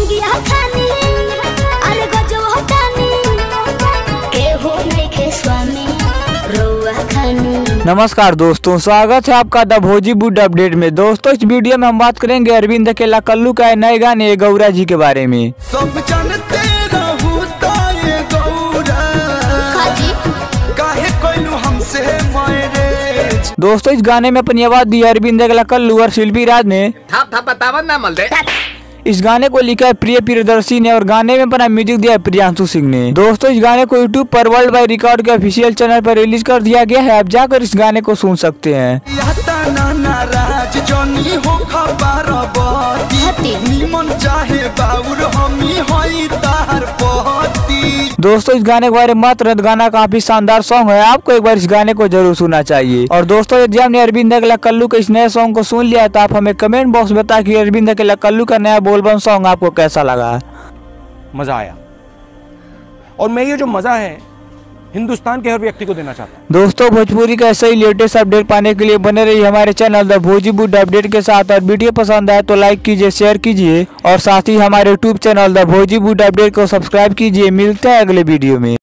जिंदगी खानी अरे गजो होतानी के हो नहीं के स्वामी रोआ खानी। नमस्कार दोस्तों, स्वागत है आपका द भोजीवुड अपडेट में। दोस्तों इस वीडियो में हम बात करेंगे अरविंद अकेला कल्लू का नए गाने गौरा जी के बारे में। सब जानते रहू ताये गौरा काहे कोइलू हमसे मैरिज। दोस्तों इस गाने में अपनी आवाज दी अरविंद अकेला कल्लू और शिल्पी राज ने। इस गाने को लिखा है प्रिय प्रियदर्शी ने और गाने में अपना म्यूजिक दिया है प्रियांशु सिंह ने। दोस्तों इस गाने को यूट्यूब पर वर्ल्ड वाइड रिकॉर्ड के ऑफिशियल चैनल पर रिलीज कर दिया गया है। आप जाकर इस गाने को सुन सकते हैं। दोस्तों इस गाने के बारे में मत रद्द, गाना काफी शानदार सॉन्ग है, आपको एक बार इस गाने को जरूर सुनना चाहिए। और दोस्तों यदि आपने अरविंद अकेला कल्लू के इस नए सॉन्ग को सुन लिया है तो आप हमें कमेंट बॉक्स में बता कि अरविंद अकेला कल्लू का नया बोलबम सॉन्ग आपको कैसा लगा। मजा आया और मैं ये जो मजा है हिंदुस्तान के हर व्यक्ति को देना चाहता हूँ। दोस्तों भोजपुरी का ऐसा ही लेटेस्ट अपडेट पाने के लिए बने रहिए हमारे चैनल द भोजीवुड अपडेट के साथ। और वीडियो पसंद आए तो लाइक कीजिए, शेयर कीजिए और साथ ही हमारे यूट्यूब चैनल द भोजीवुड अपडेट को सब्सक्राइब कीजिए। मिलते हैं अगले वीडियो में।